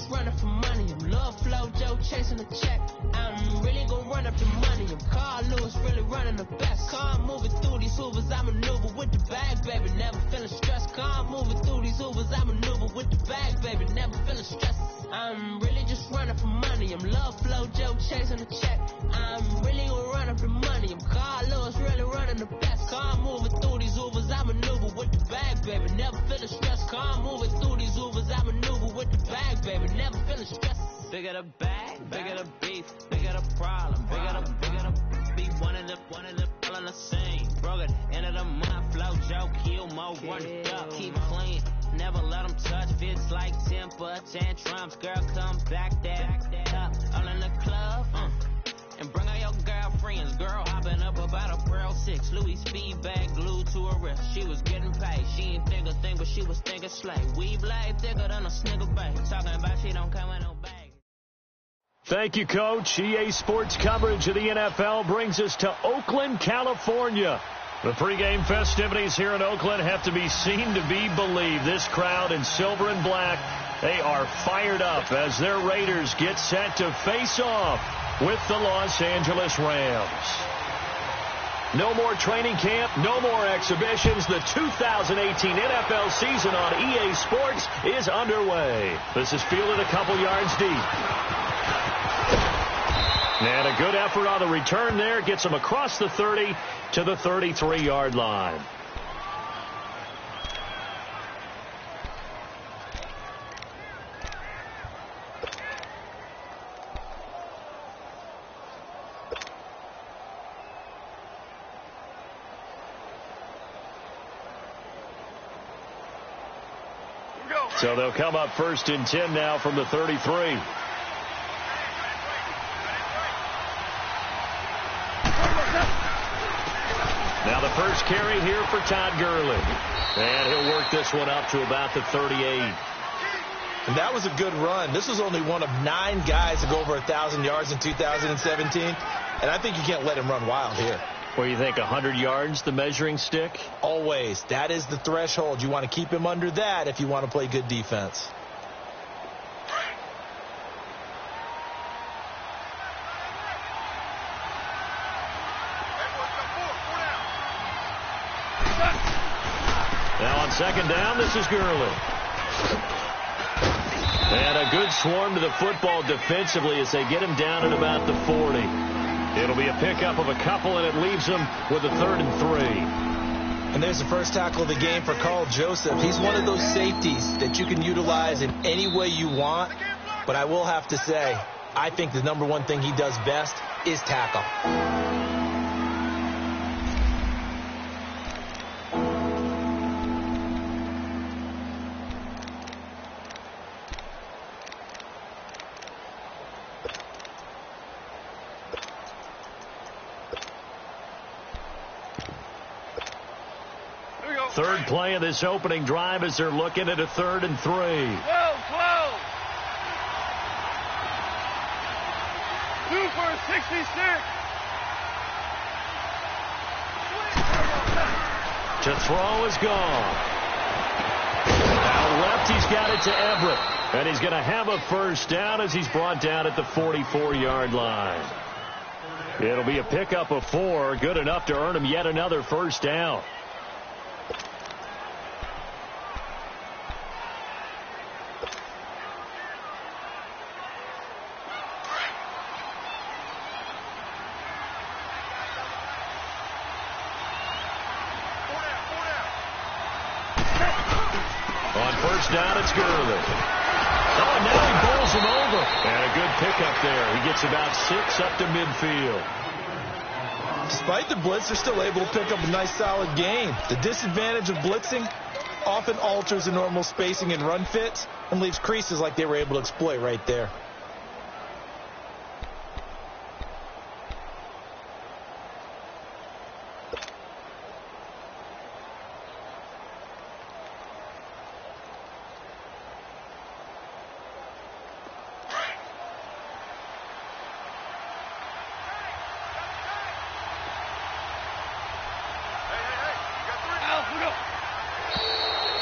just running for money. I'm Love Flow Joe chasing the check. I'm really gonna run up the money. I'm Carl Lewis, really running the best. Car moving through these Hoovers, I maneuver with the bag, baby. Never feeling stressed. Car moving through these Hoovers, I maneuver with the bag, baby. Never feeling stressed. I'm really just running for money. I'm Love Flow Joe chasing the check. I'm really gonna run up the money. I'm Carl Lewis, really running the best. Car moving through these Hoovers, I maneuver with the bag, baby. Never feeling stressed. Car moving through these Hoovers, I maneuver with the bag, baby. Never feeling stressed. Bigger the bag, bigger the beef, bigger the problem, bigger the beef. One of the all in the same. Broke it, end of the month, flow Joe, kill more, run it up, keep clean. Never let them touch, fits like temper tantrums. Girl, come back that up, all in the club, and bring all your girlfriends. Girl, hopping up about a Pearl 6, Louis speed bag glued to her wrist. She was getting paid, she ain't think a thing, but she was thinking slay. We blade thicker than a snigger bag. Talking about she don't come in no bag. Thank you, Coach. EA Sports coverage of the NFL brings us to Oakland, California. The pregame festivities here in Oakland have to be seen to be believed. This crowd in silver and black, they are fired up as their Raiders get set to face off with the Los Angeles Rams. No more training camp, no more exhibitions. The 2018 NFL season on EA Sports is underway. This is fielded a couple yards deep. And a good effort on the return there. Gets him across the 30 to the 33-yard line. So they'll come up 1st and 10 now from the 33. Now the first carry here for Todd Gurley. And he'll work this one up to about the 38. And that was a good run. This was only one of 9 guys to go over 1,000 yards in 2017. And I think you can't let him run wild here. What do you think, 100 yards, the measuring stick? Always. That is the threshold. You want to keep him under that if you want to play good defense. Now on 2nd down, this is Gurley. And a good swarm to the football defensively as they get him down at about the 40. It'll be a pickup of a couple, and it leaves them with a 3rd and 3. And there's the first tackle of the game for Carl Joseph. He's one of those safeties that you can utilize in any way you want. But I will have to say, I think the number one thing he does best is tackle. Third play of this opening drive as they're looking at a 3rd and 3. Whoa. 2 for 66. To throw is gone. Now left, he's got it to Everett. And he's going to have a first down as he's brought down at the 44-yard line. It'll be a pickup of 4, good enough to earn him yet another first down. On 1st down, it's Gurley. Oh, and now he bowls him over. And a good pickup there. He gets about 6 up to midfield. Despite the blitz, they're still able to pick up a nice, solid gain. The disadvantage of blitzing often alters the normal spacing and run fits and leaves creases like they were able to exploit right there.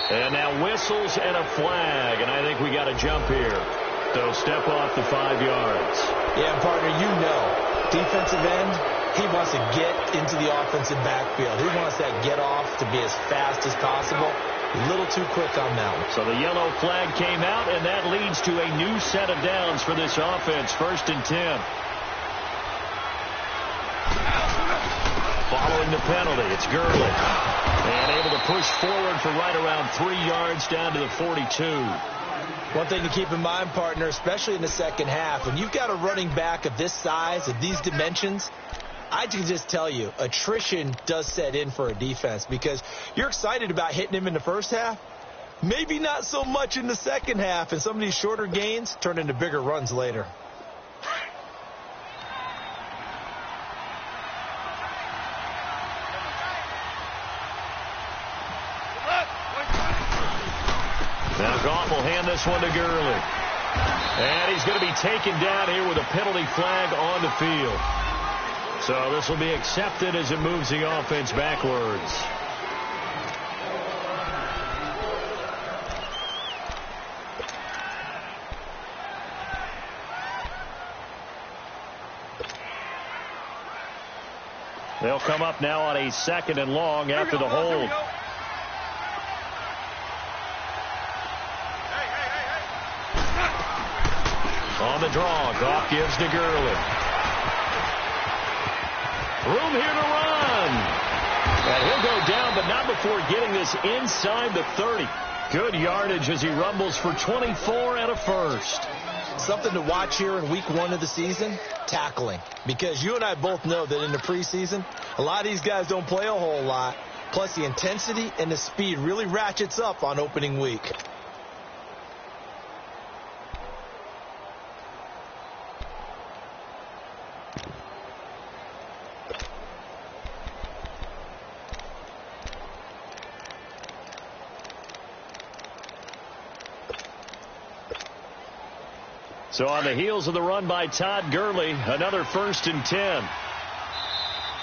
And now whistles and a flag, and I think we got a jump here. though. Step off the 5 yards. Yeah, partner, you know, defensive end, he wants to get into the offensive backfield. He wants that get off to be as fast as possible. A little too quick on that one. So the yellow flag came out, and that leads to a new set of downs for this offense. 1st and 10. Following the penalty, it's Gurley. And able to push forward for right around 3 yards down to the 42. One thing to keep in mind, partner, especially in the second half, when you've got a running back of this size, of these dimensions, I can just tell you, attrition does set in for a defense because you're excited about hitting him in the first half. Maybe not so much in the second half, and some of these shorter gains turn into bigger runs later. Now Goff will hand this one to Gurley. And he's going to be taken down here with a penalty flag on the field. So this will be accepted as it moves the offense backwards. They'll come up now on a 2nd and long after the hold. On the draw, Goff gives to Gurley. Room here to run. And he'll go down, but not before getting this inside the 30. Good yardage as he rumbles for 24 and a first. Something to watch here in week 1 of the season, tackling. Because you and I both know that in the preseason, a lot of these guys don't play a whole lot. Plus the intensity and the speed really ratchets up on opening week. So on the heels of the run by Todd Gurley, another 1st and 10.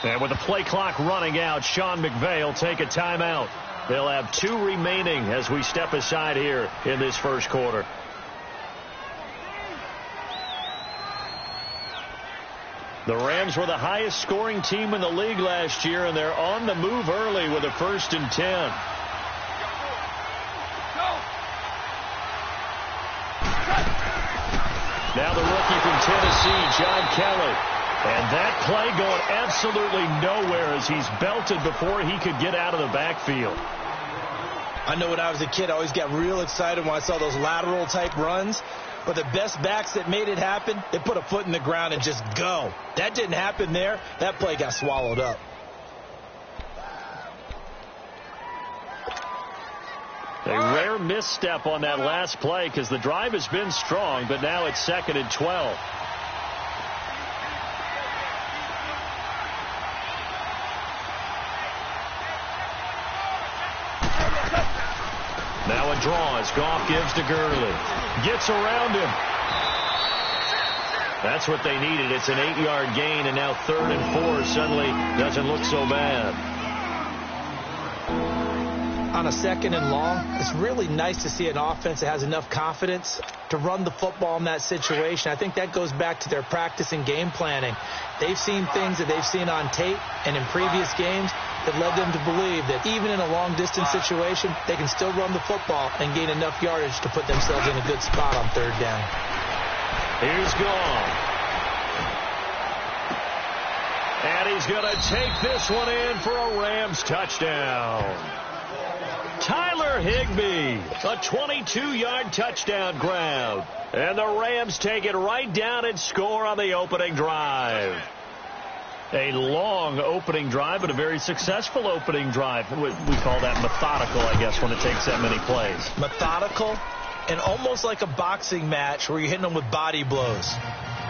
And with the play clock running out, Sean McVay will take a timeout. They'll have 2 remaining as we step aside here in this first quarter. The Rams were the highest scoring team in the league last year, and they're on the move early with a 1st and 10. Now the rookie from Tennessee, John Kelly. And that play going absolutely nowhere as he's belted before he could get out of the backfield. I know when I was a kid, I always got real excited when I saw those lateral type runs. But the best backs that made it happen, they put a foot in the ground and just go. That didn't happen there. That play got swallowed up. A rare misstep on that last play because the drive has been strong, but now it's 2nd and 12. Now a draw as Goff gives to Gurley. Gets around him. That's what they needed. It's an 8-yard gain, and now 3rd and 4 suddenly doesn't look so bad. On a 2nd and long, it's really nice to see an offense that has enough confidence to run the football in that situation. I think that goes back to their practice and game planning. They've seen things that they've seen on tape and in previous games that led them to believe that even in a long-distance situation, they can still run the football and gain enough yardage to put themselves in a good spot on 3rd down. Here's Goff. And he's going to take this one in for a Rams touchdown. Tyler Higbee, a 22-yard touchdown grab. And the Rams take it right down and score on the opening drive. A long opening drive, but a very successful opening drive. We call that methodical, I guess, when it takes that many plays. Methodical and almost like a boxing match where you're hitting them with body blows.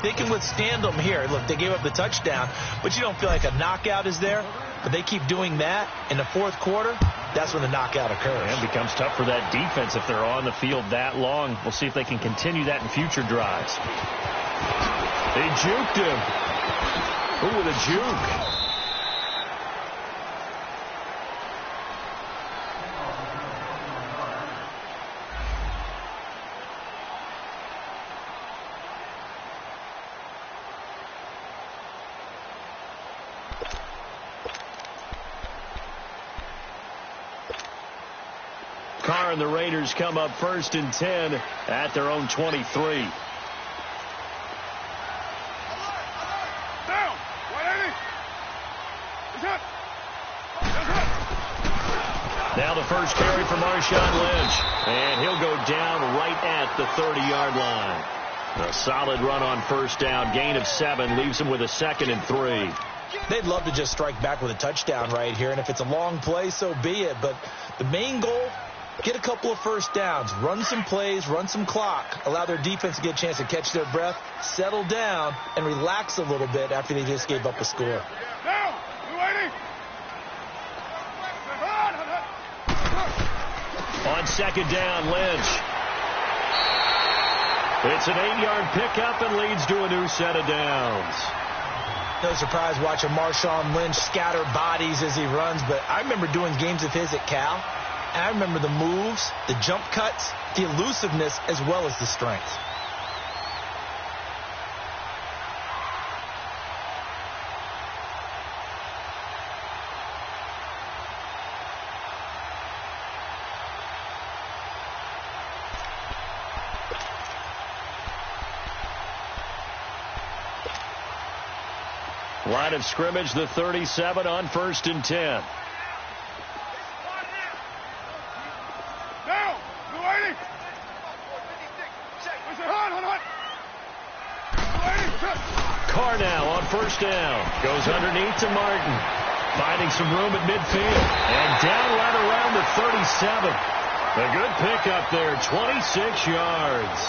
They can withstand them here. Look, they gave up the touchdown, but you don't feel like a knockout is there. But they keep doing that in the 4th quarter. That's when the knockout occurs. And it becomes tough for that defense if they're on the field that long. We'll see if they can continue that in future drives. They juked him. Ooh, with a juke. and the Raiders come up 1st and 10 at their own 23. Now the first carry for Marshawn Lynch, and he'll go down right at the 30-yard line. A solid run on 1st down, gain of 7, leaves him with a 2nd and 3. They'd love to just strike back with a touchdown right here, and if it's a long play, so be it. But the main goal, get a couple of 1st downs, run some plays, run some clock, allow their defense to get a chance to catch their breath, settle down, and relax a little bit after they just gave up a score. Now, you waiting? On 2nd down, Lynch. It's an 8-yard pickup and leads to a new set of downs. No surprise watching Marshawn Lynch scatter bodies as he runs, but I remember doing games of his at Cal, and I remember the moves, the jump cuts, the elusiveness, as well as the strength. Line of scrimmage, the 37 on 1st and 10. Now, you waiting? Carr now on 1st down. Goes underneath to Martin. Finding some room at midfield. And down right around the 37. A good pickup there, 26 yards.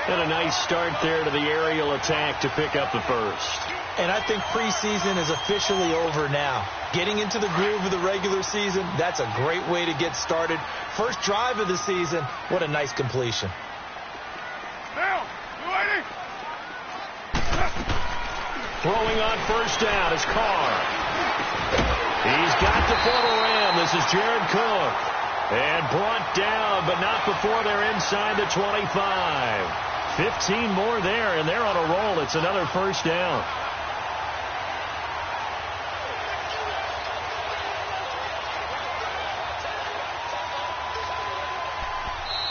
And a nice start there to the aerial attack to pick up the 1st. And I think preseason is officially over now. Getting into the groove of the regular season, that's a great way to get started. First drive of the season, what a nice completion. Now, you waiting? Throwing on 1st down is Carr. He's got the former Ram. This is Jared Cook. And brought down, but not before they're inside the 25. 15 more there, and they're on a roll. It's another 1st down.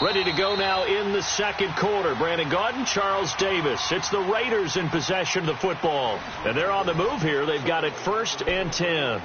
Ready to go now in the 2nd quarter. Brandon Gaudin, Charles Davis. It's the Raiders in possession of the football. And they're on the move here. They've got it 1st and 10.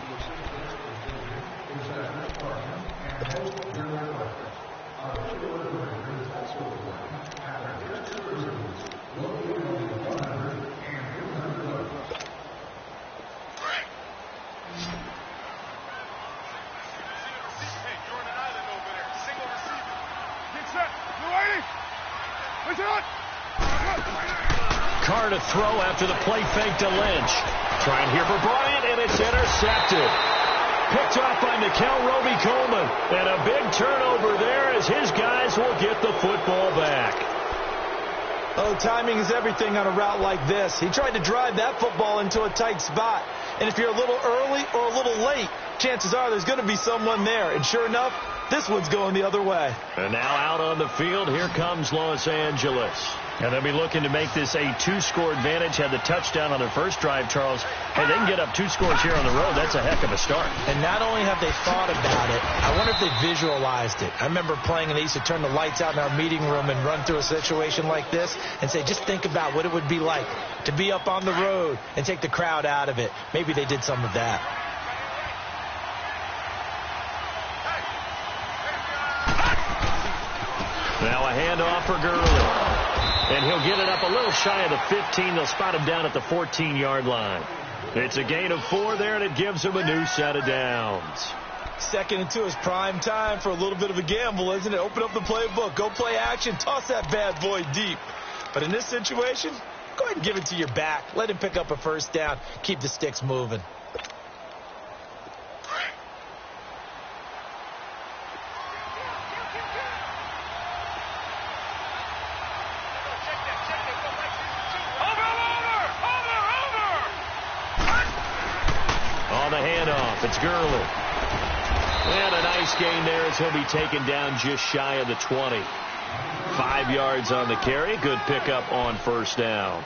Carr to throw after the play fake to Lynch. Trying here for Bryant, and it's intercepted. Picked off by Nickel Roby-Coleman. And a big turnover there as his guys will get the football back. Oh, timing is everything on a route like this. He tried to drive that football into a tight spot. And if you're a little early or a little late, chances are there's going to be someone there. And sure enough, this one's going the other way. And now out on the field, here comes Los Angeles. And they'll be looking to make this a 2-score advantage. Had the touchdown on their first drive, Charles. Hey, they can get up 2 scores here on the road. That's a heck of a start. And not only have they thought about it, I wonder if they visualized it. I remember playing, and they used to turn the lights out in our meeting room and run through a situation like this and say, just think about what it would be like to be up on the road and take the crowd out of it. Maybe they did some of that. Now a handoff for Gurley. And he'll get it up a little shy of the 15. They'll spot him down at the 14-yard line. It's a gain of 4 there, and it gives him a new set of downs. 2nd and 2 is prime time for a little bit of a gamble, isn't it? Open up the playbook. Go play action. Toss that bad boy deep. But in this situation, go ahead and give it to your back. Let him pick up a 1st down. Keep the sticks moving. It's Gurley. And a nice gain there as he'll be taken down just shy of the 20. 5 yards on the carry. Good pickup on 1st down.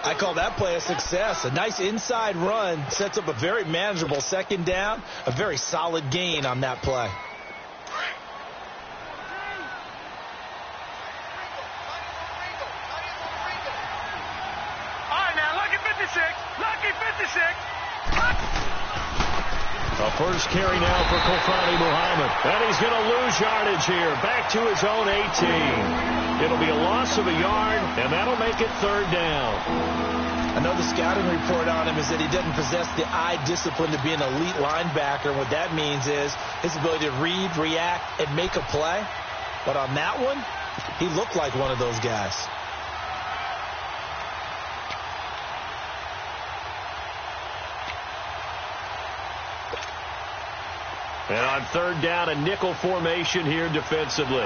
I call that play a success. A nice inside run sets up a very manageable 2nd down. A very solid gain on that play. first carry now for Kofani Muhammad. And he's going to lose yardage here. Back to his own 18. It'll be a loss of a yard, and that'll make it third down. Another scouting report on him is that he doesn't possess the eye discipline to be an elite linebacker. And what that means is his ability to read, react, and make a play. But on that one, he looked like one of those guys. And on third down, a nickel formation here defensively.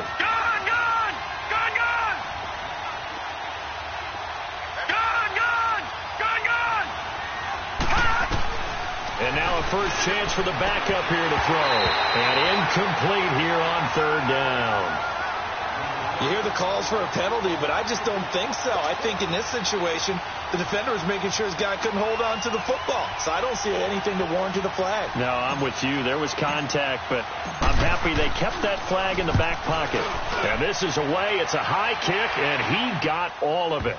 And now a first chance for the backup here to throw. And incomplete here on third down. You hear the calls for a penalty, but I just don't think so. I think in this situation, the defender was making sure his guy couldn't hold on to the football. So I don't see anything to warrant the flag. No, I'm with you. There was contact, but I'm happy they kept that flag in the back pocket. And this is away. It's a high kick, and he got all of it.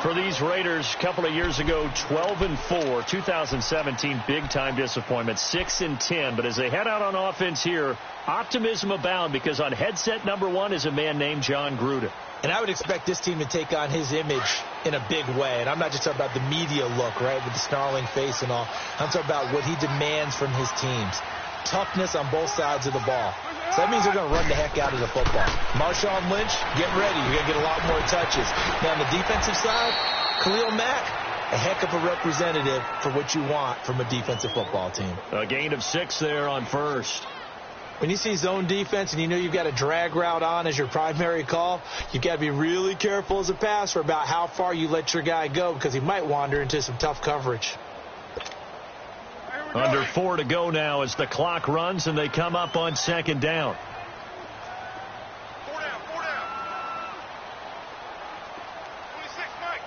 For these Raiders, a couple of years ago, 12-4, 2017, big-time disappointment, 6-10. But as they head out on offense here, optimism abound because on headset number 1 is a man named John Gruden. And I would expect this team to take on his image in a big way. And I'm not just talking about the media look, right, with the snarling face and all. I'm talking about what he demands from his teams. Toughness on both sides of the ball. So that means they're going to run the heck out of the football. Marshawn Lynch, get ready. You're going to get a lot more touches. Now, on the defensive side, Khalil Mack, a heck of a representative for what you want from a defensive football team. A gain of 6 there on first. When you see zone defense and you know you've got a drag route on as your primary call, you've got to be really careful as a passer about how far you let your guy go because he might wander into some tough coverage. Under 4 to go now as the clock runs and they come up on second down. 4 down. 26, Mike.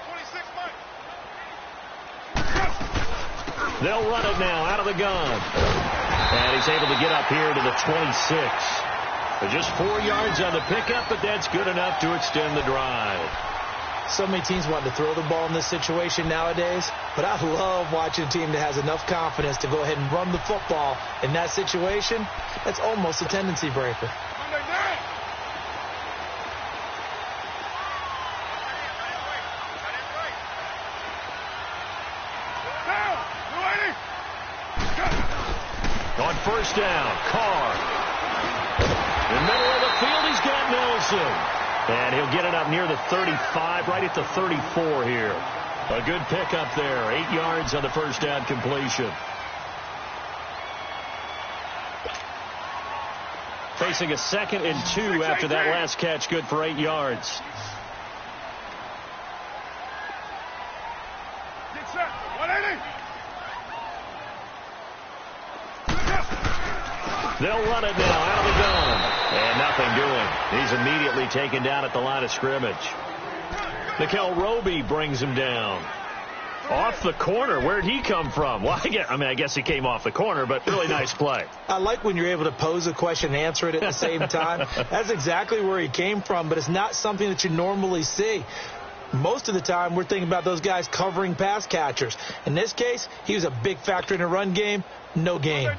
They'll run it now out of the gun. And he's able to get up here to the 26. Just 4 yards on the pickup, but that's good enough to extend the drive. So many teams want to throw the ball in this situation nowadays, but I love watching a team that has enough confidence to go ahead and run the football in that situation. That's almost a tendency breaker. Monday night. On first down, Carr. In the middle of the field, he's got Nelson. And he'll get it up near the 35, right at the 34 here. A good pickup there. 8 yards on the first down completion. Facing a 2nd and 2 after that last catch. Good for 8 yards. Get set. 180. They'll run it now out of the gun. And nothing doing. He's immediately taken down at the line of scrimmage. Nickel Roby brings him down. Off the corner. Where'd he come from? Well, I guess he came off the corner, but really nice play. I like when you're able to pose a question and answer it at the same time. That's exactly where he came from, but it's not something that you normally see. Most of the time, we're thinking about those guys covering pass catchers. In this case, he was a big factor in the run game. No game.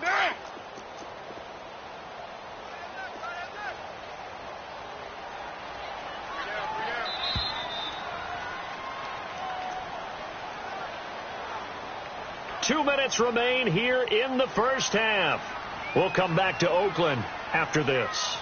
2 minutes remain here in the first half. We'll come back to Oakland after this.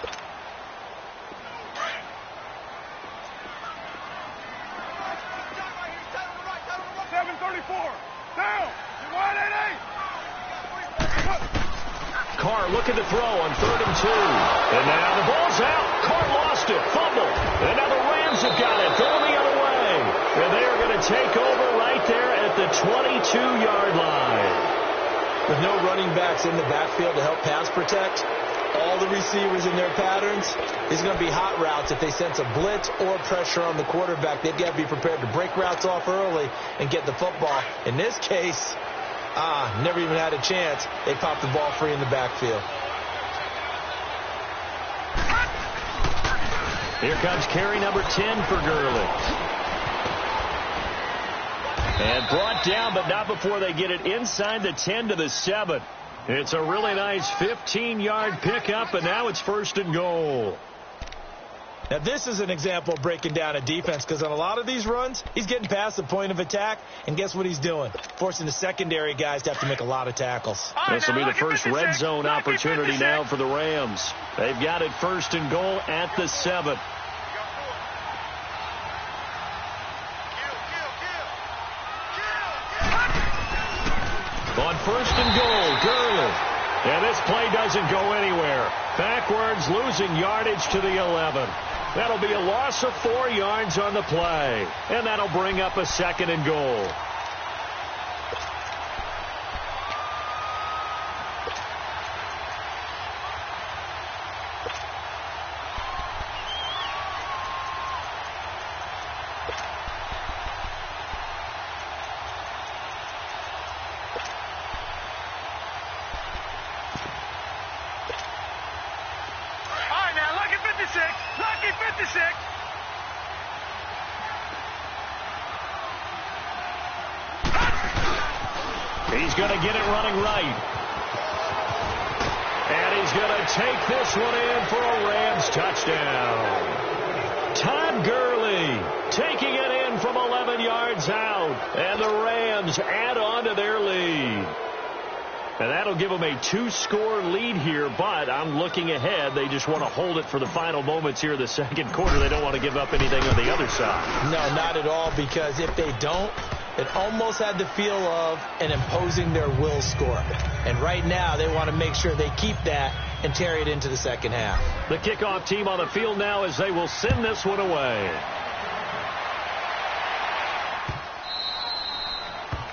Carr looking to throw on 3rd and 2. And now the ball's out. Carr lost it. Fumble. And now the Rams have got it. Going the other way. And they are going to take over right there at the 22-yard line. With no running backs in the backfield to help pass protect, all the receivers in their patterns, these are going to be hot routes. If they sense a blitz or pressure on the quarterback, they've got to be prepared to break routes off early and get the football. In this case, never even had a chance. They popped the ball free in the backfield. Here comes carry number 10 for Gurley. And brought down, but not before they get it inside the 10 to the 7. It's a really nice 15-yard pickup, and now it's 1st and goal. Now, this is an example of breaking down a defense, because on a lot of these runs, he's getting past the point of attack, and guess what he's doing? Forcing the secondary guys to have to make a lot of tackles. This will be the first red zone opportunity now for the Rams. They've got it 1st and goal at the 7. On 1st and goal, Gurley. And this play doesn't go anywhere. Backwards, losing yardage to the 11. That'll be a loss of 4 yards on the play. And that'll bring up a 2nd and goal. He's going to get it running right. And he's going to take this one in for a Rams touchdown. Todd Gurley taking it in from 11 yards out. And the Rams add on to their lead. And that'll give them a 2-score lead here, but I'm looking ahead. They just want to hold it for the final moments here in the 2nd quarter. They don't want to give up anything on the other side. No, not at all, because if they don't, it almost had the feel of an imposing their will score. And right now, they want to make sure they keep that and carry it into the 2nd half. The kickoff team on the field now as they will send this one away.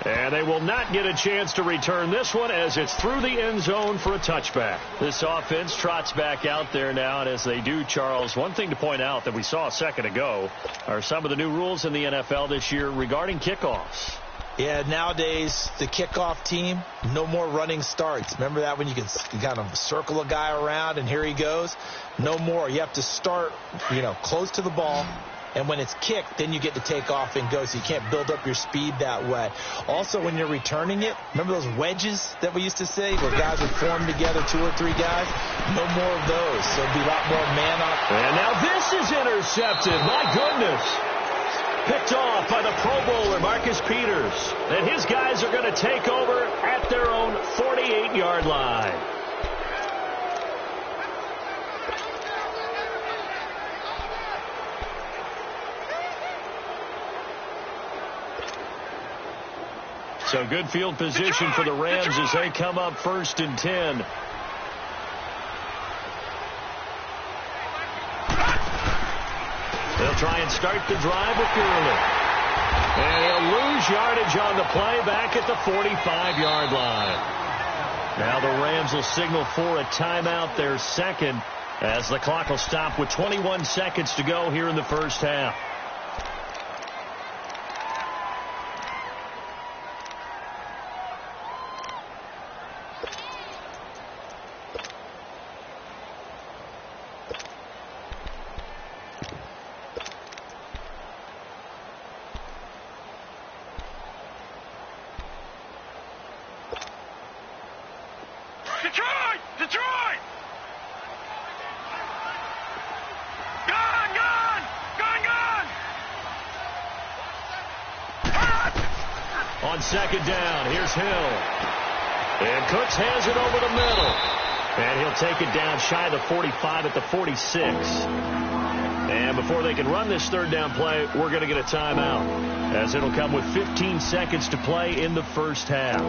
And they will not get a chance to return this one as it's through the end zone for a touchback. This offense trots back out there now, and as they do, Charles, one thing to point out that we saw a second ago are some of the new rules in the NFL this year regarding kickoffs. Yeah, nowadays, the kickoff team, no more running starts. Remember that when you can kind of circle a guy around and here he goes? No more. You have to start, close to the ball. And when it's kicked, then you get to take off and go, so you can't build up your speed that way. Also, when you're returning it, remember those wedges that we used to say where guys would form together, 2 or 3 guys? No more of those. So it'll be a lot more man-on. And now this is intercepted. My goodness. Picked off by the Pro Bowler, Marcus Peters. And his guys are going to take over at their own 48-yard line. So good field position for the Rams as they come up 1st and 10. They'll try and start the drive with Gurley. And he'll lose yardage on the play back at the 45-yard line. Now the Rams will signal for a timeout, their 2nd, as the clock will stop with 21 seconds to go here in the 1st half. Detroit! Gone! On 2nd down, here's Hill. And Cooks has it over the middle. And he'll take it down shy of the 45 at the 46. And before they can run this 3rd down play, we're going to get a timeout, as it'll come with 15 seconds to play in the 1st half.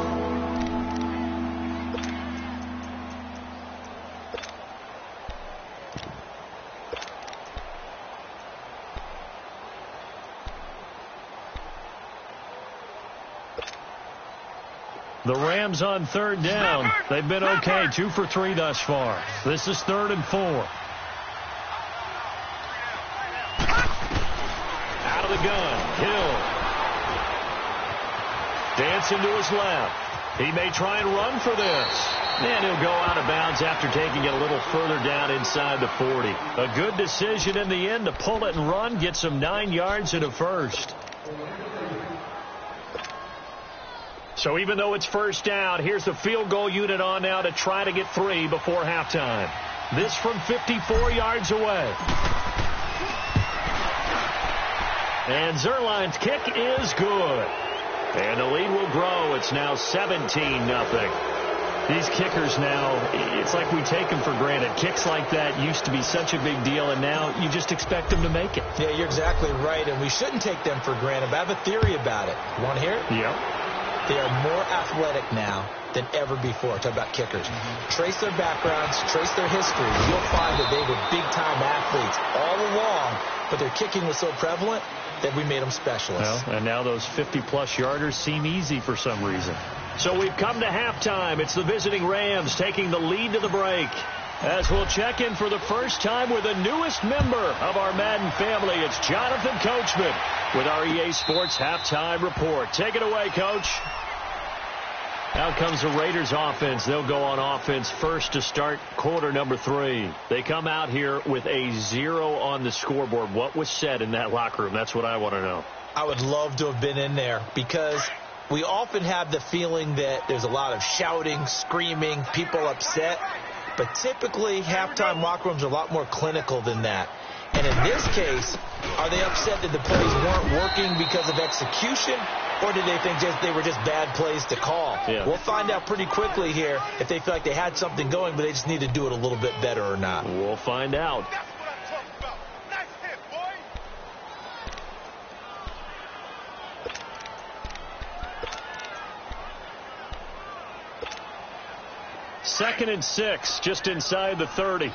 The Rams on 3rd down. They've been okay, 2 for 3 thus far. This is 3rd and 4. Out of the gun, Hill. Dancing to his left. He may try and run for this. And he'll go out of bounds after taking it a little further down inside the 40. A good decision in the end to pull it and run, get some 9 yards and a first. So even though it's first down, here's the field goal unit on now to try to get 3 before halftime. This from 54 yards away. And Zerline's kick is good. And the lead will grow. It's now 17-0. These kickers now, it's like we take them for granted. Kicks like that used to be such a big deal, and now you just expect them to make it. Yeah, you're exactly right, and we shouldn't take them for granted. But I have a theory about it. You want to hear it? Yeah. They are more athletic now than ever before. Talk about kickers. Trace their backgrounds, trace their history. You'll find that they were big-time athletes all along, but their kicking was so prevalent that we made them specialists. Well, and now those 50-plus yarders seem easy for some reason. So we've come to halftime. It's the visiting Rams taking the lead to the break. As we'll check in for the first time with the newest member of our Madden family, it's Jonathan Coachman with our EA Sports Halftime Report. Take it away, Coach. Out comes the Raiders offense. They'll go on offense first to start quarter number 3. They come out here with a 0 on the scoreboard. What was said in that locker room? That's what I want to know. I would love to have been in there because we often have the feeling that there's a lot of shouting, screaming, people upset. But typically, halftime locker rooms are a lot more clinical than that. And in this case, are they upset that the plays weren't working because of execution? Or did they think they were just bad plays to call? Yeah. We'll find out pretty quickly here if they feel like they had something going, but they just need to do it a little bit better or not. We'll find out. That's what I'm talking about. Nice hit, boy. 2nd and 6, just inside the 30.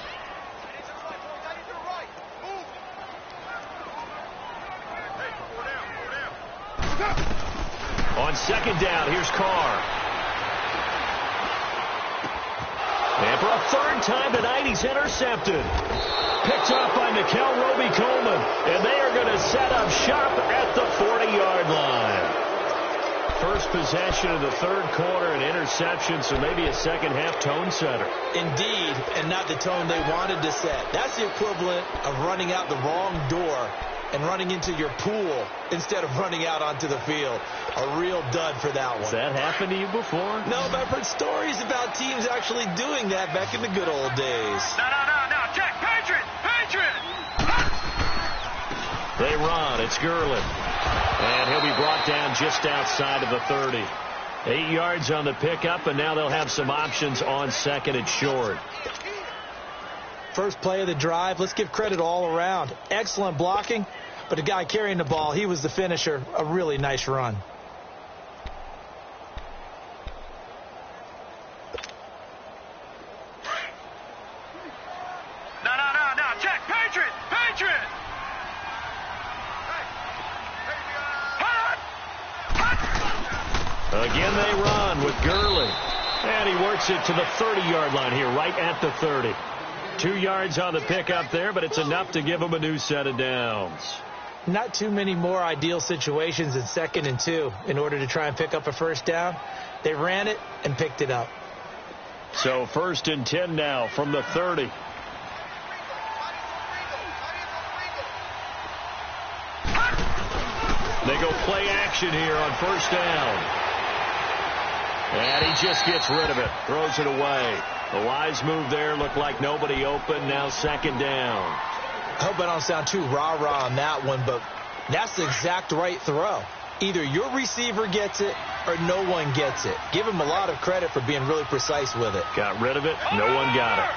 On 2nd down, here's Carr. And for a 3rd time tonight, he's intercepted. Picked up by Nickel Roby-Coleman. And they are going to set up shop at the 40-yard line. First possession of the 3rd quarter, an interception, so maybe a second-half tone setter. Indeed, and not the tone they wanted to set. That's the equivalent of running out the wrong door and running into your pool instead of running out onto the field. A real dud for that one. Has that happened to you before? No, but I've heard stories about teams actually doing that back in the good old days. No. Check. Patriot. They run. It's Gurley. And he'll be brought down just outside of the 30. 8 yards on the pickup, and now they'll have some options on 2nd and short. First play of the drive, let's give credit all around. Excellent blocking, but the guy carrying the ball, he was the finisher. A really nice run. No. Check. Patriot. Again they run with Gurley. And he works it to the 30-yard line here, right at the 30. 2 yards on the pickup there, but it's enough to give him a new set of downs. Not too many more ideal situations in 2nd and 2 in order to try and pick up a first down. They ran it and picked it up. So 1st and 10 now from the 30. They go play action here on 1st down. And he just gets rid of it, throws it away. The wise move there, looked like nobody open, now 2nd down. I hope I don't sound too rah-rah on that one, but that's the exact right throw. Either your receiver gets it or no one gets it. Give him a lot of credit for being really precise with it. Got rid of it, no one got it.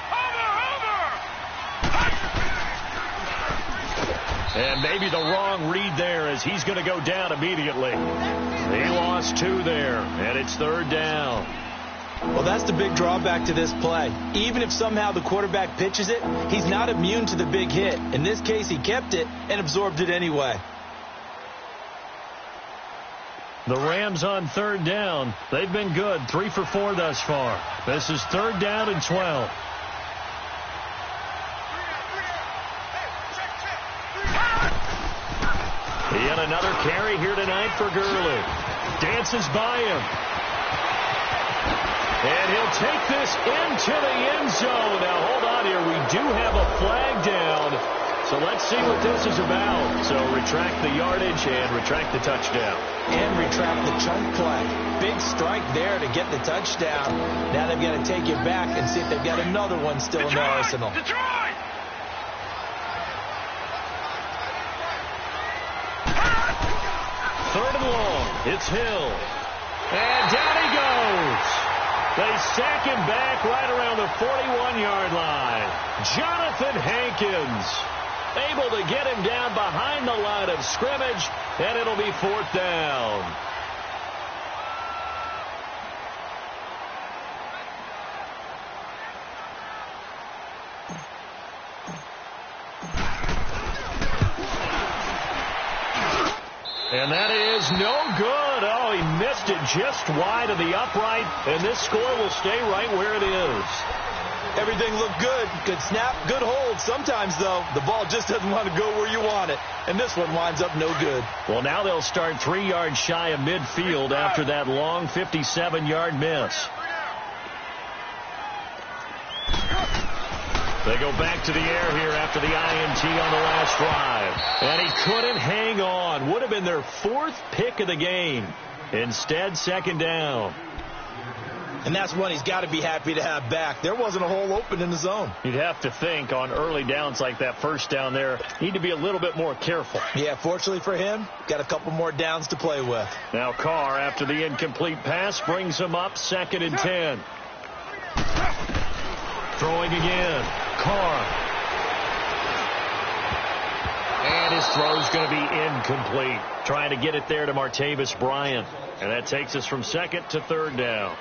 And maybe the wrong read there as he's going to go down immediately. He lost 2 there, and it's 3rd down. Well, that's the big drawback to this play. Even if somehow the quarterback pitches it, he's not immune to the big hit. In this case, he kept it and absorbed it anyway. The Rams on 3rd down. They've been good, 3 for 4 thus far. This is 3rd down and 12. He had another carry here tonight for Gurley. Dances by him. And he'll take this into the end zone. Now, hold on here. We do have a flag down. So let's see what this is about. So retract the yardage and retract the touchdown. And retract the chunk play. Big strike there to get the touchdown. Now they've got to take it back and see if they've got another one still in their arsenal. Detroit! Third and long. It's Hill. And down he goes. They sack him back right around the 41-yard line. Jonathan Hankins able to get him down behind the line of scrimmage, and it'll be fourth down. And that is no good. Oh, he missed it just wide of the upright, and this score will stay right where it is. Everything looked good. Good snap, good hold. Sometimes, though, the ball just doesn't want to go where you want it. And this one winds up no good. Well, now they'll start 3 yards shy of midfield after that long 57-yard miss. They go back to the air here after the INT on the last drive. And he couldn't hang on. Would have been their 4th pick of the game. Instead, second down. And that's one he's got to be happy to have back. There wasn't a hole open in the zone. You'd have to think on early downs like that first down there, need to be a little bit more careful. Yeah, fortunately for him, got a couple more downs to play with. Now Carr, after the incomplete pass, brings him up 2nd and 10. Throwing again. Carr. And his throw's going to be incomplete. Trying to get it there to Martavis Bryant. And that takes us from 2nd to 3rd down.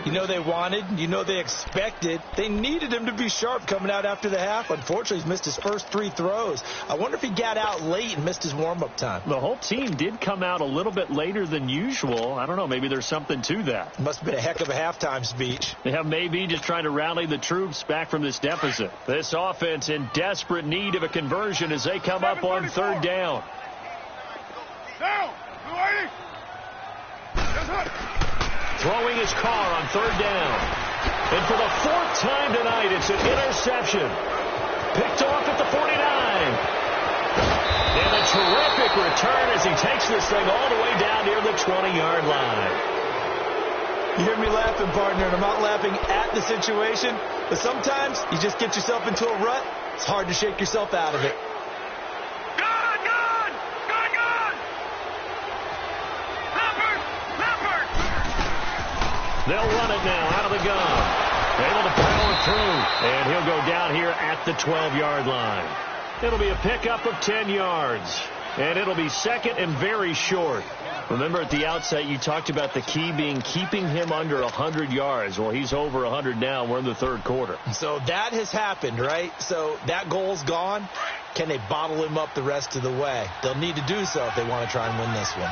You know they wanted, you know they expected. They needed him to be sharp coming out after the half. Unfortunately, he's missed his first 3 throws. I wonder if he got out late and missed his warm-up time. The whole team did come out a little bit later than usual. I don't know, maybe there's something to that. Must have been a heck of a halftime speech. Yeah, maybe just trying to rally the troops back from this deficit. This offense in desperate need of a conversion as they come up on 3rd down. Down! 280! Yes, sir! Throwing his Carr on 3rd down. And for the 4th time tonight, it's an interception. Picked off at the 49. And a terrific return as he takes this thing all the way down near the 20-yard line. You hear me laughing, partner, and I'm not laughing at the situation, but sometimes you just get yourself into a rut. It's hard to shake yourself out of it. They'll run it now out of the gun. Able to power through. And he'll go down here at the 12-yard line. It'll be a pickup of 10 yards. And it'll be 2nd and very short. Remember at the outset you talked about the key being keeping him under 100 yards. Well, he's over 100 now. We're in the 3rd quarter. So that has happened, right? So that goal's gone. Can they bottle him up the rest of the way? They'll need to do so if they want to try and win this one.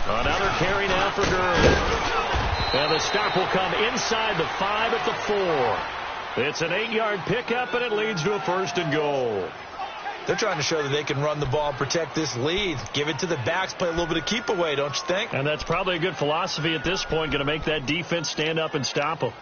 Another carry now for Gurley. And the stop will come inside the 5 at the 4. It's an 8-yard pickup, and it leads to a 1st and goal. They're trying to show that they can run the ball and protect this lead. Give it to the backs, play a little bit of keep away, don't you think? And that's probably a good philosophy at this point, going to make that defense stand up and stop them.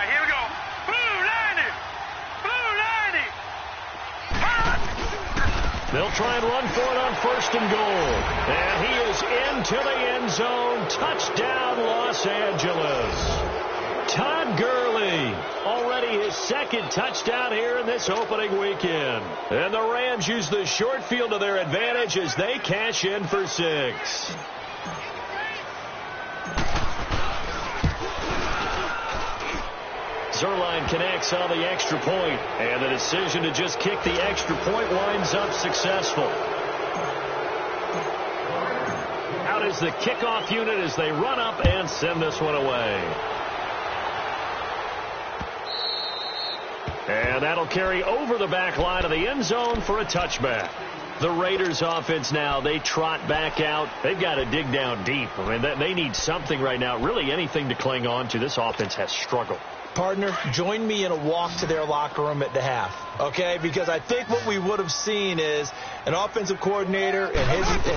Here we go. Blue 90! Blue 90! They'll try and run for it on 1st and goal. And he is into the end zone. Touchdown, Los Angeles. Todd Gurley, already his 2nd touchdown here in this opening weekend. And the Rams use the short field to their advantage as they cash in for 6. Zerline connects on the extra point, and the decision to just kick the extra point winds up successful. Out is the kickoff unit as they run up and send this one away. And that'll carry over the back line of the end zone for a touchback. The Raiders offense now, they trot back out. They've got to dig down deep. I mean, they need something right now, really anything to cling on to. This offense has struggled. Partner, join me in a walk to their locker room at the half, okay? Because I think what we would have seen is an offensive coordinator and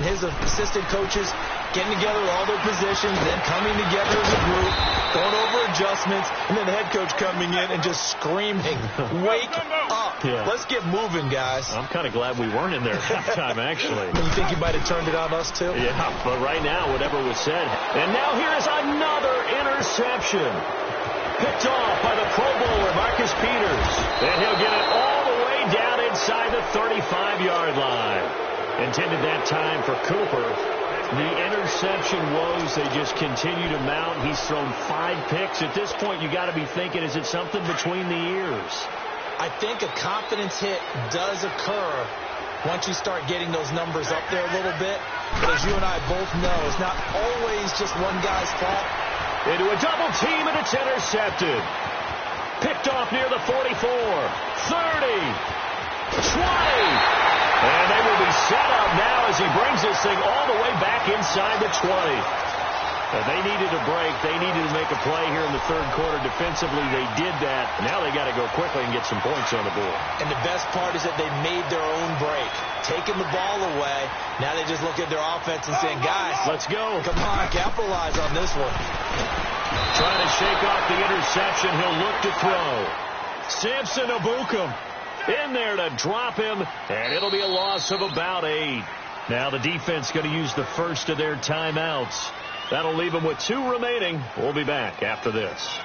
his assistant coaches getting together with all their positions, then coming together as a group, going over adjustments, and then the head coach coming in and just screaming, "Wake up. Yeah. Let's get moving, guys." I'm kind of glad we weren't in there at halftime, actually. You think you might have turned it on us, too? Yeah, but right now, whatever was said. And now here's another interception. Picked off by the Pro Bowler, Marcus Peters. And he'll get it all the way down inside the 35-yard line. Intended that time for Cooper. The interception woes, they just continue to mount. He's thrown 5 picks. At this point, you got to be thinking, is it something between the ears? I think a confidence hit does occur once you start getting those numbers up there a little bit. But as you and I both know, it's not always just one guy's fault. Into a double team, and it's intercepted. Picked off near the 44, 30, 20. And they will be set up now as he brings this thing all the way back inside the 20. They needed a break. They needed to make a play here in the third quarter. Defensively, they did that. Now they got to go quickly and get some points on the board. And the best part is that they made their own break. Taking the ball away. Now they just look at their offense and saying, guys, let's go. Come on, capitalize on this one. Trying to shake off the interception. He'll look to throw. Samson Abukum in there to drop him, and it'll be a loss of about 8. Now the defense going to use the first of their timeouts. That'll leave them with 2 remaining. We'll be back after this.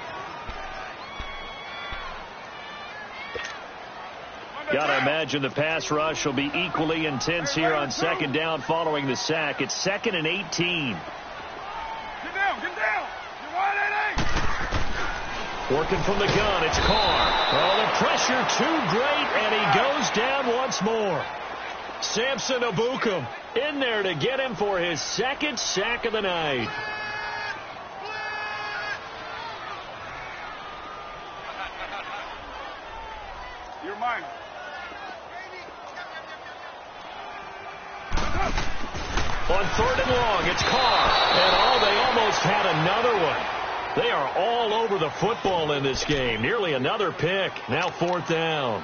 Got to imagine the pass rush will be equally intense here on second down following the sack. It's 2nd and 18. Get down, get down. You're wide 8. Working from the gun, it's Carr. Oh, the pressure too great, and he goes down once more. Samson Abukum in there to get him for his 2nd sack of the night. You're mine. On 3rd and long, it's Carr. And they almost had another one. They are all over the football in this game. Nearly another pick. Now 4th down.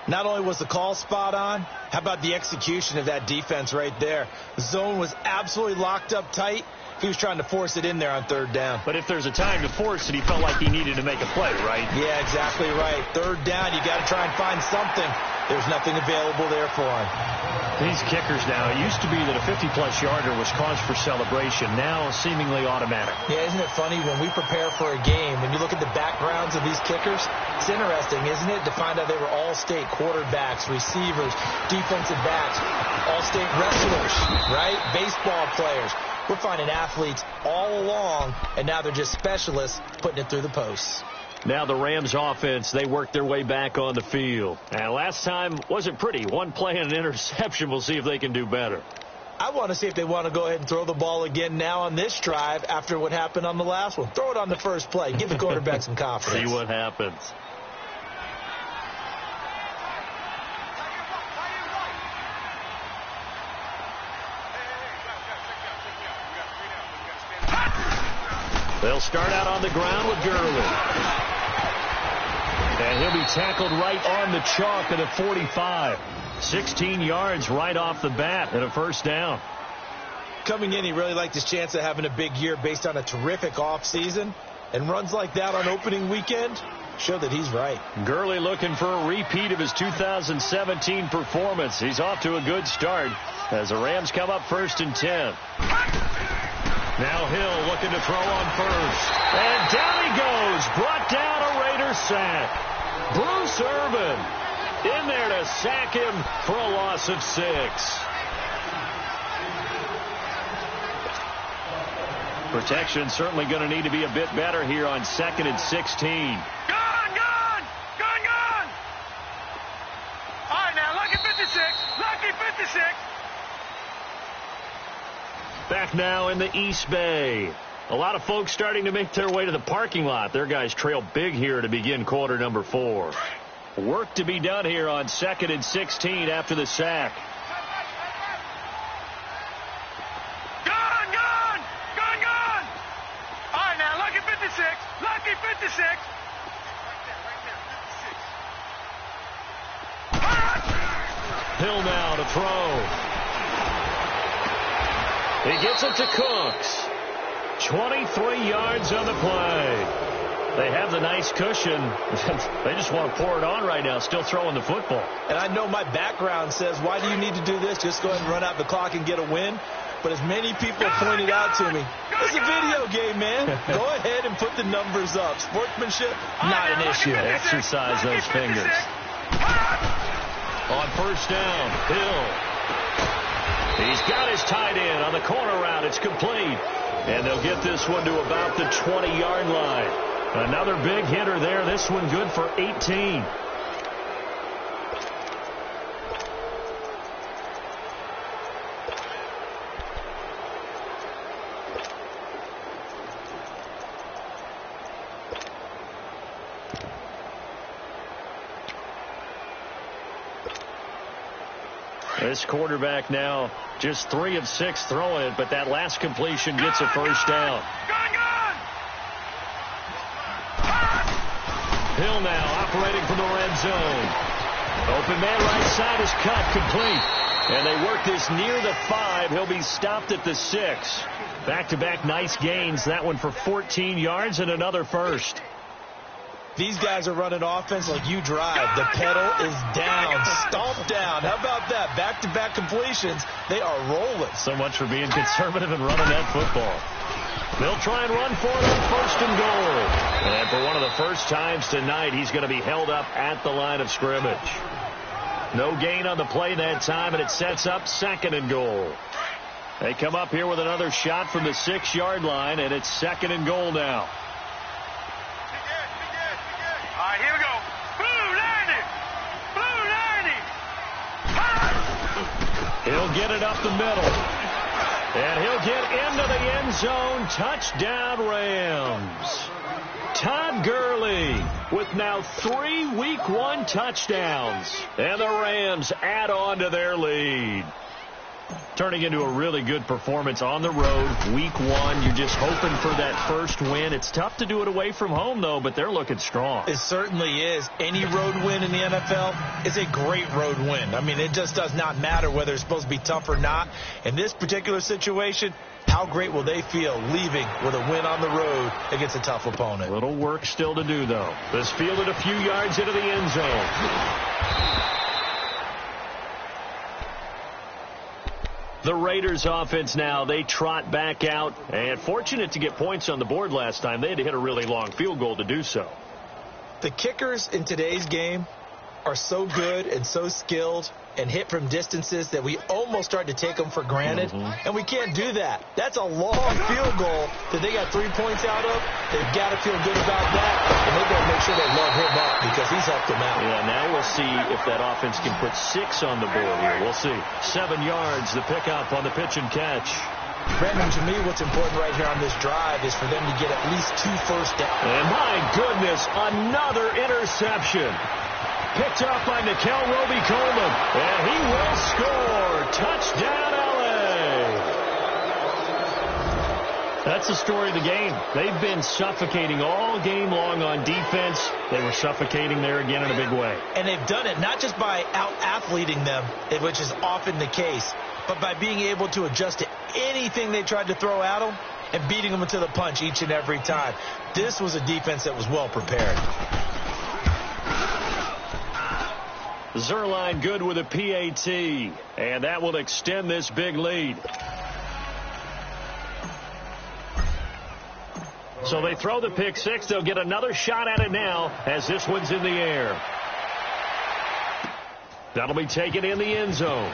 Not only was the call spot on, how about the execution of that defense right there? The zone was absolutely locked up tight. He was trying to force it in there on 3rd down. But if there's a time to force it, he felt like he needed to make a play, right? Yeah, exactly right. 3rd down, you got to try and find something. There's nothing available there for him. These kickers now, it used to be that a 50-plus yarder was cause for celebration. Now seemingly automatic. Yeah, isn't it funny when we prepare for a game, when you look at the backgrounds of these kickers, it's interesting, isn't it, to find out they were all-state quarterbacks, receivers, defensive backs, all-state wrestlers, right? Baseball players. We're finding athletes all along, and now they're just specialists putting it through the posts. Now the Rams offense, they work their way back on the field. And last time wasn't pretty. 1 play and an interception. We'll see if they can do better. I want to see if they want to go ahead and throw the ball again now on this drive after what happened on the last one. Throw it on the first play. Give the quarterback some confidence. See what happens. They'll start out on the ground with Gurley. And he'll be tackled right on the chalk at a 45. 16 yards right off the bat and a 1st down. Coming in, he really liked his chance of having a big year based on a terrific offseason. And runs like that on opening weekend show that he's right. Gurley looking for a repeat of his 2017 performance. He's off to a good start as the Rams come up 1st and 10. Now Hill looking to throw on 1st. And down he goes. Brought down a Raider sack. Bruce Irvin in there to sack him for a loss of 6. Protection certainly going to need to be a bit better here on 2nd and 16. Gone! All right, now, lucky 56. Lucky 56. Back now in the East Bay. A lot of folks starting to make their way to the parking lot. Their guys trail big here to begin quarter number 4. Work to be done here on 2nd and 16 after the sack. Gone! All right, now, lucky 56. Lucky 56. Hill now to throw. He gets it to Cooks. 23 yards on the play. They have the nice cushion. They just want to pour it on right now, still throwing the football. And I know my background says, why do you need to do this? Just go ahead and run out the clock and get a win. But as many people pointed out to me, it's a video game, man. Go ahead and put the numbers up. Sportsmanship, not an issue. Exercise those fingers. On first down, Hill. He's got his tight end on the corner route. It's complete. And they'll get this one to about the 20-yard line. Another big hitter there. This one good for 18. This quarterback now just 3 of 6 throwing it, but that last completion gets a first down. Hill now operating from the red zone. Open man right side is cut, complete. And they work this near the 5. He'll be stopped at the 6. Back-to-back nice gains. That one for 14 yards and another first. These guys are running offense like you drive. The pedal is down, stomped down. How about that? Back-to-back completions. They are rolling. So much for being conservative and running that football. They'll try and run for it on first and goal. And for one of the first times tonight, he's going to be held up at the line of scrimmage. No gain on the play that time, and it sets up 2nd and goal. They come up here with another shot from the 6-yard line, and it's 2nd and goal now. All right, here we go. Blue 90. He'll get it up the middle. And he'll get into the end zone. Touchdown, Rams. Todd Gurley with now 3 Week 1 touchdowns. And the Rams add on to their lead. Turning into a really good performance on the road. Week 1, you're just hoping for that first win. It's tough to do it away from home, though, but they're looking strong. It certainly is. Any road win in the NFL is a great road win. I mean, it just does not matter whether it's supposed to be tough or not. In this particular situation, how great will they feel leaving with a win on the road against a tough opponent? Little work still to do, though. This fielded a few yards into the end zone. The Raiders offense now, they trot back out. And fortunate to get points on the board last time. They had to hit a really long field goal to do so. The kickers in today's game are so good and so skilled and hit from distances that we almost start to take them for granted. And we can't do that. That's a long field goal that they got 3 points out of. They've got to feel good about that. And they've got to make sure they love him up because he's helped them out. Yeah, now we'll see if that offense can put 6 on the board here. We'll see. 7 yards, the pickup on the pitch and catch. Brandon, to me, what's important right here on this drive is for them to get at least 2 first downs. And my goodness, another interception. Picked up by Nickel Roby-Coleman. And he will score. Touchdown, L.A. That's the story of the game. They've been suffocating all game long on defense. They were suffocating there again in a big way. And they've done it not just by out-athleting them, which is often the case, but by being able to adjust to anything they tried to throw at them and beating them to the punch each and every time. This was a defense that was well prepared. Zerline good with a PAT, and that will extend this big lead. So they throw the pick 6. They'll get another shot at it now as this one's in the air. That'll be taken in the end zone.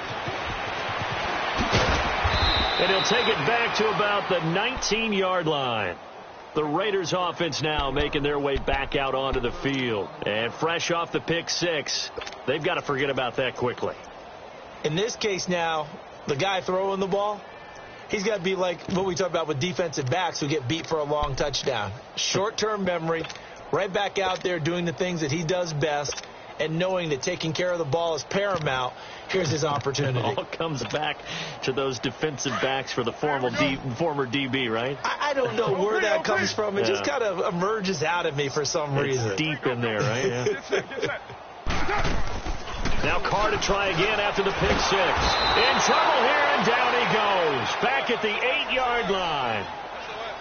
And he'll take it back to about the 19-yard line. The Raiders offense now making their way back out onto the field. And fresh off the pick 6, they've got to forget about that quickly. In this case now, the guy throwing the ball, he's got to be like what we talk about with defensive backs who get beat for a long touchdown. Short-term memory, right back out there doing the things that he does best, and knowing that taking care of the ball is paramount, here's his opportunity. It all comes back to those defensive backs for the former DB, right? I don't know where that comes from. It just kind of emerges out of me for some reason. It's deep in there, right? Yeah. Now Carr to try again after the pick six. In trouble here, and down he goes. Back at the 8-yard line.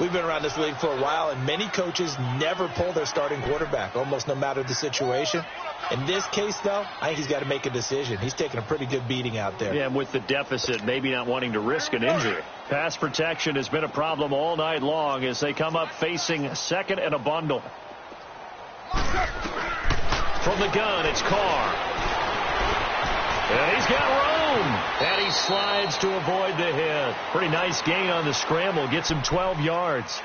We've been around this league for a while, and many coaches never pull their starting quarterback, almost no matter the situation. In this case, though, I think he's got to make a decision. He's taking a pretty good beating out there. Yeah, and with the deficit, maybe not wanting to risk an injury. Pass protection has been a problem all night long as they come up facing second and a bundle. From the gun, it's Carr. And he's got room. And he slides to avoid the hit. Pretty nice gain on the scramble. Gets him 12 yards.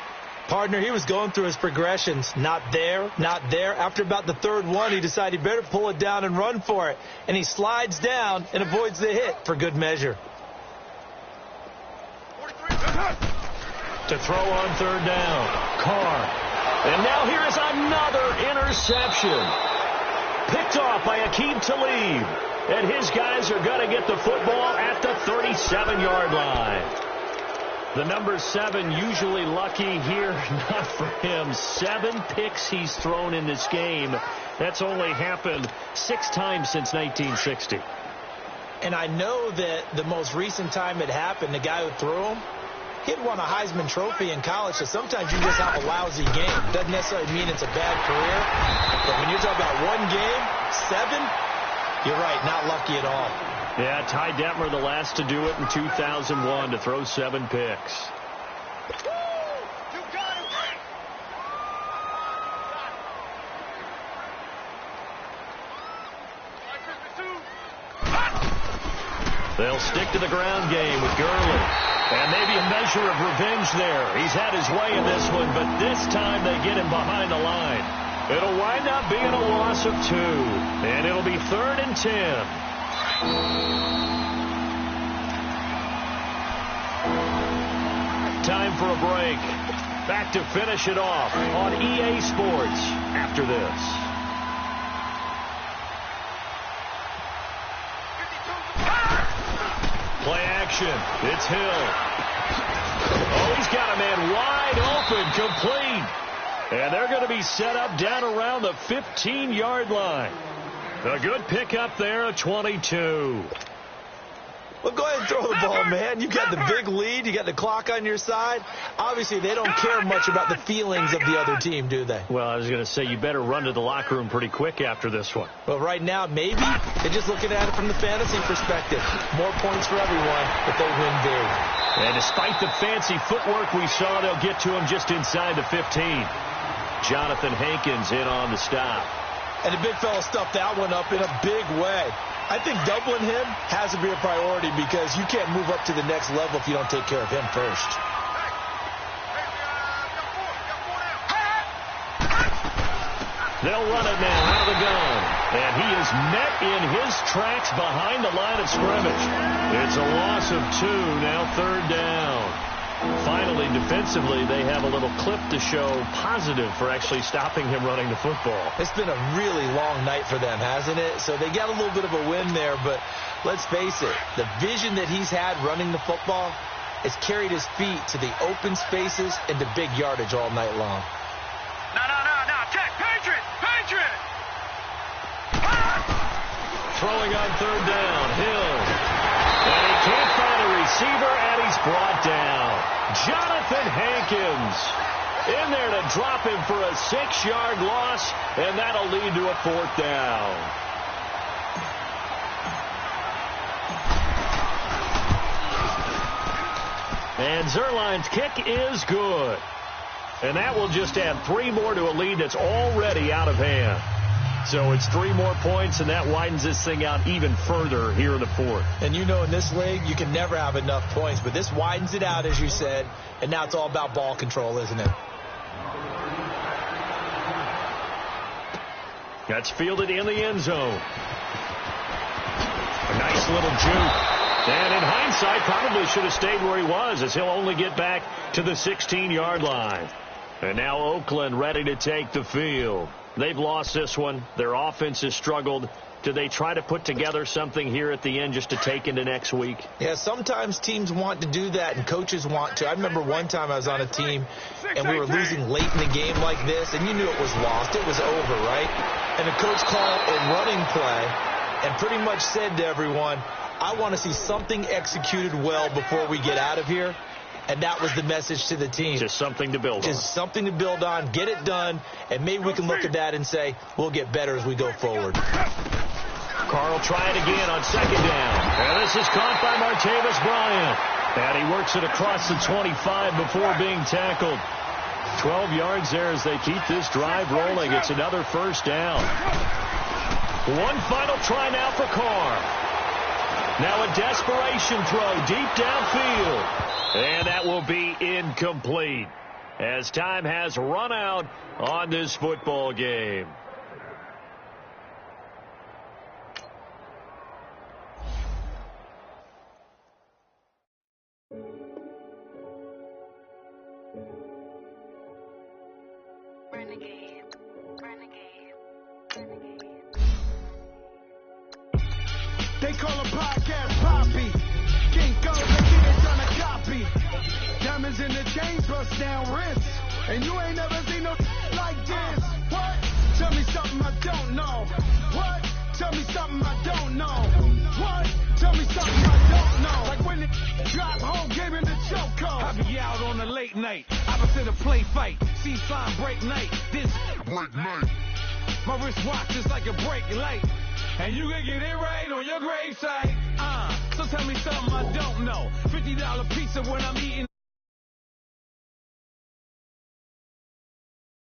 Partner, he was going through his progressions. Not there, not there. After about the third one, he decided he better pull it down and run for it. And he slides down and avoids the hit for good measure. To throw on third down. Carr. And now here is another interception. Picked off by Aqib Talib. And his guys are going to get the football at the 37-yard line. The number 7 usually lucky here, not for him. 7 picks he's thrown in this game. That's only happened 6 times since 1960. And I know that the most recent time it happened, the guy who threw him, he'd won a Heisman Trophy in college, so sometimes you just have a lousy game. Doesn't necessarily mean it's a bad career. But when you're talking about one game, 7, you're right, not lucky at all. Yeah, Ty Detmer, the last to do it in 2001, to throw 7 picks. They'll stick to the ground game with Gurley. And maybe a measure of revenge there. He's had his way in this one, but this time they get him behind the line. It'll wind up being a loss of 2. And it'll be 3rd and 10. Time for a break. Back to finish it off on EA Sports after this. Play action. It's Hill. Oh, he's got a man wide open, complete. And they're going to be set up down around the 15-yard line. A good pickup there at 22. Well, go ahead and throw the ball, man. You got the big lead. You got the clock on your side. Obviously, they don't care much about the feelings of the other team, do they? Well, I was going to say, you better run to the locker room pretty quick after this one. Well, right now, maybe they're just looking at it from the fantasy perspective. More points for everyone if they win big. And despite the fancy footwork we saw, they'll get to him just inside the 15. Jonathan Hankins in on the stop. And the big fella stuffed that one up in a big way. I think doubling him has to be a priority because you can't move up to the next level if you don't take care of him first. They'll run it now out of the gun. And he is met in his tracks behind the line of scrimmage. It's a loss of 2, now 3rd down. Finally, defensively, they have a little clip to show positive for actually stopping him running the football. It's been a really long night for them, hasn't it? So they got a little bit of a win there, but let's face it, the vision that he's had running the football has carried his feet to the open spaces and the big yardage all night long. No. Check. Patriot. Throwing on 3rd down, Hill. And he can't find a receiver, and he's brought down. Jonathan Hankins in there to drop him for a 6-yard loss, and that'll lead to a 4th down. And Zerline's kick is good. And that will just add 3 more to a lead that's already out of hand. So it's 3 more points, and that widens this thing out even further here in the 4th. And you know in this league, you can never have enough points, but this widens it out, as you said, and now it's all about ball control, isn't it? That's fielded in the end zone. A nice little juke. And in hindsight, probably should have stayed where he was, as he'll only get back to the 16-yard line. And now Oakland ready to take the field. They've lost this one. Their offense has struggled. Do they try to put together something here at the end just to take into next week? Yeah, sometimes teams want to do that and coaches want to. I remember one time I was on a team and we were losing late in the game like this, and you knew it was lost. It was over, right? And the coach called a running play and pretty much said to everyone, I want to see something executed well before we get out of here. And that was the message to the team. Just something to build on. Just something to build on, get it done, and maybe we can look at that and say, we'll get better as we go forward. Carl try it again on second down. And this is caught by Martavis Bryant. And he works it across the 25 before being tackled. 12 yards there as they keep this drive rolling. It's another first down. One final try now for Carr. Now a desperation throw deep downfield. And that will be incomplete as time has run out on this football game. They call a podcast Poppy. King Go, they get it done a copy. Diamonds in the chains, bust down wrists. And you ain't never seen no like this. What? Tell me something I don't know. What? Tell me something I don't know. What? Tell me something I don't know. Like when it drop home, gave him the choke code. I be out on a late night, opposite a play fight. See sign break night, this break night. My wristwatch is like a break light. And you can get it right on your gravesite. So tell me something I don't know. $50 pizza when I'm eating.